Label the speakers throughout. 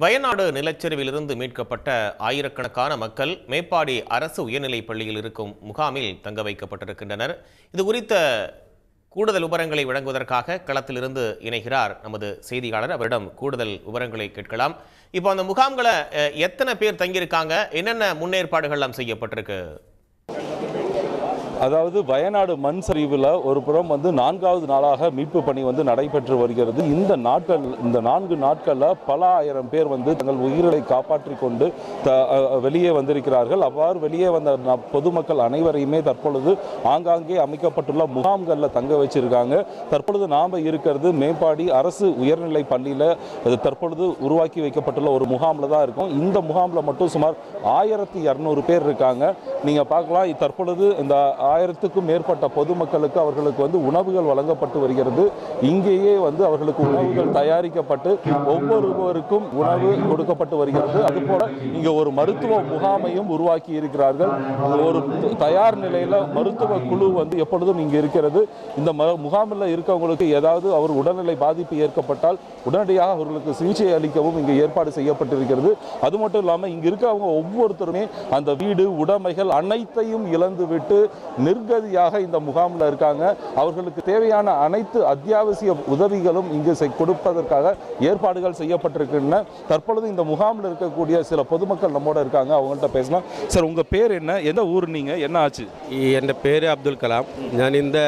Speaker 1: வயநாடு நிலச்சரிவிலிருந்து மீட்கப்பட்ட ஆயிரக்கணக்கான மக்கள் மேப்பாடி அரசு உயர்நிலைப் பள்ளியில் இருக்கும் முகாமில் தங்க வைக்கப்பட்டிருக்கின்றனர். இது குறித்த கூடுதல் விவரங்களை வழங்குவதற்காக களத்திலிருந்து இணைகிறார் நமது செய்தியாளர். அவரிடம் கூடுதல் விவரங்களை கேட்கலாம். இப்போ அந்த முகாம்களை எத்தனை பேர் தங்கியிருக்காங்க, என்னென்ன முன்னேற்பாடுகள்லாம் செய்யப்பட்டிருக்கு?
Speaker 2: அதாவது வயநாடு மண் சரிவில் ஒரு புறம் 4வது நாளாக மீட்பு பணி நடைபெற்று வருகிறது. இந்த 4 நாட்களில் பல ஆயிரம் பேர் தங்கள் உயிர்களை காப்பாற்றி கொண்டு வெளியே வந்திருக்கிறார்கள். அவ்வாறு வெளியே வந்த பொதுமக்கள் அனைவரையுமே தற்பொழுது ஆங்காங்கே அமைக்கப்பட்டுள்ள முகாம்களில் தங்க வச்சிருக்காங்க. தற்பொழுது நாம் இருக்கிறது மேப்பாடி அரசு உயர்நிலை பள்ளியில் தற்பொழுது உருவாக்கி வைக்கப்பட்டுள்ள ஒரு முகாமில் தான் இருக்கும். இந்த முகாமில் மட்டும் சுமார் 1200 பேர் இருக்காங்க. நீங்கள் பார்க்கலாம், தற்பொழுது இந்த 1000க்கும் மேற்பட்ட பொதுமக்களுக்கு அவர்களுக்கு உணவுகள் வழங்கப்பட்டு வருகிறது. இங்கேயே அவர்களுக்கு உணவுகள் தயாரிக்கப்பட்டு ஒவ்வொருவருக்கும் உணவு கொடுக்கப்பட்டு வருகிறது. அதுபோல இங்கே ஒரு மருத்துவ முகாமையும் உருவாக்கி இருக்கிறார்கள். ஒரு தயார் நிலையில் மருத்துவ குழு எப்பொழுதும் இங்கே இருக்கிறது. இந்த முகாமில் இருக்கவங்களுக்கு ஏதாவது அவர் உடல்நிலை பாதிப்பு ஏற்பட்டால் உடனடியாக அவர்களுக்கு சிகிச்சை அளிக்கவும் இங்கே ஏற்பாடு செய்யப்பட்டிருக்கிறது. அது மட்டும் இல்லாமல் இங்கே இருக்கவங்க ஒவ்வொருத்தருமே அந்த வீடு உடைமைகள் அனைத்தையும் இழந்துவிட்டு நிர்கதியாக இந்த முகாமில் இருக்காங்க. அவர்களுக்கு தேவையான அனைத்து அத்தியாவசிய உதவிகளும் இங்கு கொடுப்பதற்காக ஏற்பாடுகள் செய்யப்பட்டிருக்கின்றன. தற்பொழுது இந்த முகாமில் இருக்கக்கூடிய சில பொதுமக்கள் நம்மோட இருக்காங்க. அவங்கள்ட்ட பேசலாம். சார், உங்கள் பேர் என்ன, எந்த ஊர், நீங்கள் என்ன ஆச்சு?
Speaker 3: എൻ്റെ പേര് അബ്ദുൽ കലാം. ഞാൻ இந்த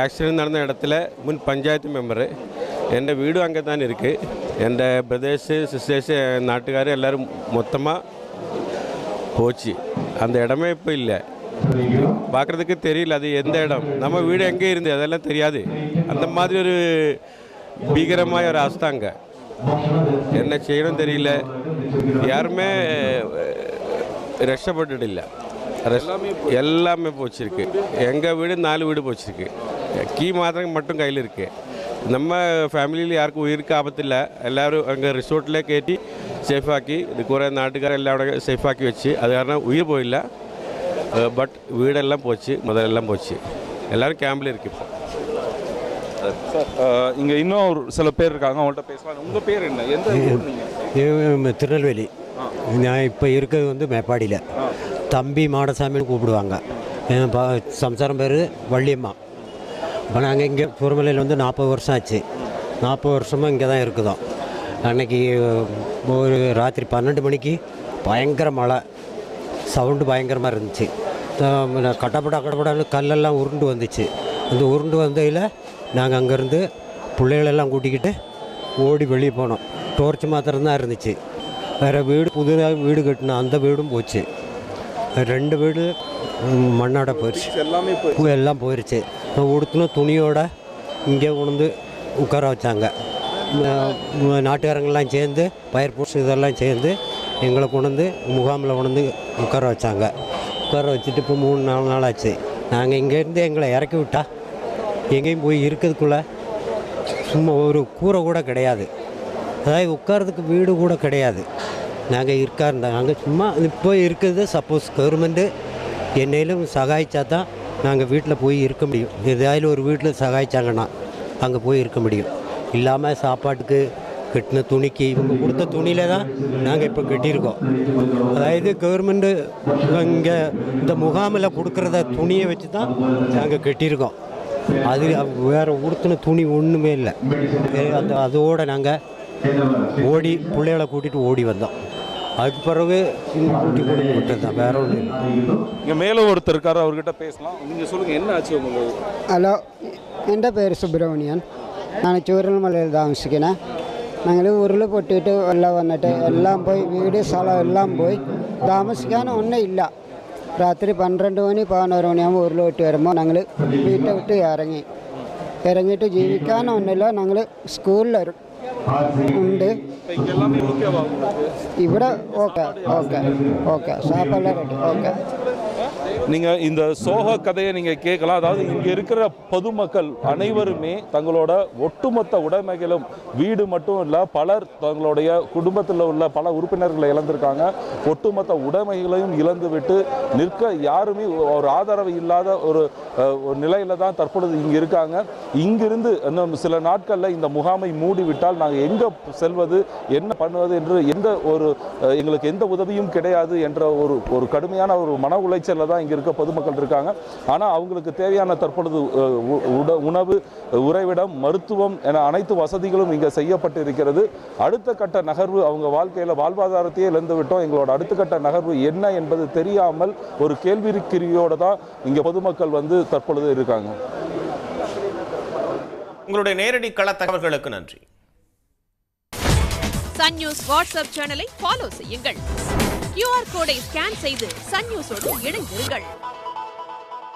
Speaker 3: ஆக்சிடென்ட் நடந்த இடத்துல முன் பஞ்சாயத்து மெம்பரு. എൻ്റെ വീടും அங்கே தான் இருக்குது. എൻ്റെ பிரதர்ஸு சிஸ்டர்ஸு நாட்டுக்கார் எல்லோரும் மொத்தமாக போச்சு. அந்த இடமே இப்போ இல்லை, பார்க்குறதுக்கு தெரியல அது எந்த இடம், நம்ம வீடு எங்கே இருந்து அதெல்லாம் தெரியாது. அந்த மாதிரி ஒரு பீகரமாக ஒரு அவஸ்தை அங்கே. என்ன செய்யணும் தெரியல, யாருமே ரஷ்டப்பட்டுடில்லை. எல்லாமே போச்சிருக்கு. எங்கள் வீடு 4 வீடு போச்சிருக்கு. கீ மாத்திரம் மட்டும் கையில் இருக்குது. நம்ம ஃபேமிலியில் யாருக்கும் உயிருக்கு ஆபத்தில்லை. எல்லோரும் அங்கே ரிசோர்ட்டில் கேட்டி சேஃபாக்கி இருக்கிற நாட்டுக்கார எல்லாரோட சேஃபாக்கி வச்சு அது காரணம் உயிர் போயில்லை. பட் வீடெல்லாம் போச்சு, முதலெல்லாம் போச்சு. எல்லோரும் கேம்பில் இருக்கு.
Speaker 2: சார், இங்கே இன்னும் சில பேர் இருக்காங்க, அவங்கள்ட்ட பேசலாம். உங்கள் பேர் என்ன, எந்த ஊர் நீங்கள்?
Speaker 4: திருநெல்வேலி. நான் இப்போ இருக்கிறது மேப்பாடியில். தம்பி மாடசாமின்னு கூப்பிடுவாங்க. என் சம்சாரம் பேர் வள்ளியம்மா. இப்போ நாங்கள் இங்கே சுரமலையில் 40 வருஷம் ஆச்சு. 40 வருஷமாக இங்கே தான் இருக்குதோம். அன்றைக்கி ஒரு ராத்திரி 12 மணிக்கு பயங்கர மழை, சவுண்டு பயங்கரமாக இருந்துச்சு. கடப்படான்னு கல்லெல்லாம் உருண்டு வந்துச்சு. அந்த உருண்டு வந்ததில் நாங்கள் அங்கேருந்து பிள்ளைகளெல்லாம் கூட்டிக்கிட்டு ஓடி வெளியே போனோம். டோர்ச் மாத்திரம்தான் இருந்துச்சு. வேறு வீடு புதுதாக வீடு கட்டினோம், அந்த வீடும் போச்சு. 2 வீடு மண்ணோட போயிடுச்சு, எல்லாம் போயிடுச்சு. உடுத்தின துணியோட இங்கே கொண்டு உட்கார வச்சாங்க. நாட்டுக்காரங்கெல்லாம் சேர்ந்து ஃபயர் ஃபோர்ஸ் இதெல்லாம் சேர்ந்து எங்களை கொண்டு முகாமில் கொண்டு உட்கார வச்சாங்க. உட்கார வச்சுட்டு இப்போ 3-4 நாள் ஆச்சு. நாங்கள் இங்கேருந்து எங்களை இறக்கி விட்டா எங்கேயும் போய் இருக்கிறதுக்குள்ளே சும்மா ஒரு கூரை கூட கிடையாது. அதாவது உட்காரதுக்கு வீடு கூட கிடையாது. நாங்கள் நாங்கள் சும்மா இப்போ இருக்கிறது. சப்போஸ் கவர்மெண்ட்டு என்னையிலும் சகாய்ச்சா தான் நாங்கள் வீட்டில் போய் இருக்க முடியும். ஏதாயாலும் ஒரு வீட்டில் சகாய்ச்சாங்கன்னா அங்கே போய் இருக்க முடியும். இல்லாமல் சாப்பாட்டுக்கு கட்டின துணிக்கு இவங்க கொடுத்த துணியில் தான் நாங்கள் இப்போ கட்டியிருக்கோம். அதாவது கவர்மெண்ட்டு இங்கே இந்த முகாமில் கொடுக்குறத துணியை வச்சு தான் நாங்கள் கட்டியிருக்கோம். அது வேறு உடுத்தின துணி ஒன்றுமே இல்லை. அதோடு நாங்கள் ஓடி பிள்ளைகளை கூட்டிகிட்டு ஓடி வந்தோம். அதுக்கு பிறகு கூட்டி கொண்டு விட்டது தான், வேற ஒன்று இல்லை.
Speaker 2: இங்கே மேலே ஒருத்தர் இருக்கார், அவர்கிட்ட பேசலாம். நீங்கள் சொல்லுங்கள், என்ன ஆச்சு உங்களுக்கு?
Speaker 5: ഹലോ, എൻ്റെ പേര് സുബ്രഹ്മണ്യൻ. ഞാൻ ചൂരൽമലയിൽ താമസിക്കുന്നത്. ഞങ്ങൾ ഉരുൾ പൊട്ടിയിട്ട് എല്ലാം വന്നിട്ട് എല്ലാം പോയി, വീട് സ്ഥലം എല്ലാം പോയി. താമസിക്കാൻ ഒന്നും ഇല്ല. രാത്രി 12 മണി 11 മണിയാകുമ്പോൾ ഉരുൾ പൊട്ടി വരുമ്പോൾ ഞങ്ങൾ വീട്ടை വിട്ട് ഇറങ്ങിയിട്ട് ജീവിക്കാൻ ഒന്നുമില്ല. ഞങ്ങൾ സ്കൂളിൽ ഉണ്ട്. ഇവിടെ ഓക്കെ സാപ്പെല്ലാം റെഡി. ഓക്കെ,
Speaker 2: நீங்கள் இந்த சோக கதையை நீங்கள் கேட்கலாம். அதாவது இங்கே இருக்கிற பொதுமக்கள் அனைவருமே தங்களோட ஒட்டுமொத்த உடைமைகளும், வீடு மட்டும் இல்லை, பலர் தங்களுடைய குடும்பத்தில் உள்ள பல உறுப்பினர்களை இழந்திருக்காங்க. ஒட்டுமொத்த உடைமைகளையும் இழந்து விட்டு நிற்க யாருமே ஒரு ஆதரவு இல்லாத ஒரு நிலையில தான் தற்பொழுது இங்கே இருக்காங்க. இங்கிருந்து இன்னும் சில நாட்களில் இந்த முகாமை மூடிவிட்டால் நாங்கள் எங்கே செல்வது, என்ன பண்ணுவது என்று எங்களுக்கு எந்த உதவியும் கிடையாது என்ற ஒரு கடுமையான ஒரு மன உளைச்சலில் தான் இங்கே இருக்க பொதுமக்கள் இருக்காங்க. ஆனால் அவங்களுக்கு தேவையான தற்பொழுது உணவு, உறைவிடம், மருத்துவம் என அனைத்து வசதிகளும் இங்கே செய்யப்பட்டு இருக்கிறது. அடுத்த கட்ட நகர்வு, அவங்க வாழ்க்கையில் வாழ்வாதாரத்தையே இழந்து விட்டோம், எங்களோட அடுத்த கட்ட நகர்வு என்ன என்பது தெரியாமல் ஒரு கேள்விக்குறியோடு தான் இங்கே பொதுமக்கள் வந்து தற்பொழுது இருக்காங்க.
Speaker 1: உங்களுடைய நேரடி கள தகவல்களுக்கு நன்றி.
Speaker 6: சன் நியூஸ் வாட்ஸ்அப் சேனலை ஃபாலோ செய்யுங்கள். QR கோடை ஸ்கேன் செய்து சன் நியூஸோடு இணைந்திருங்கள்.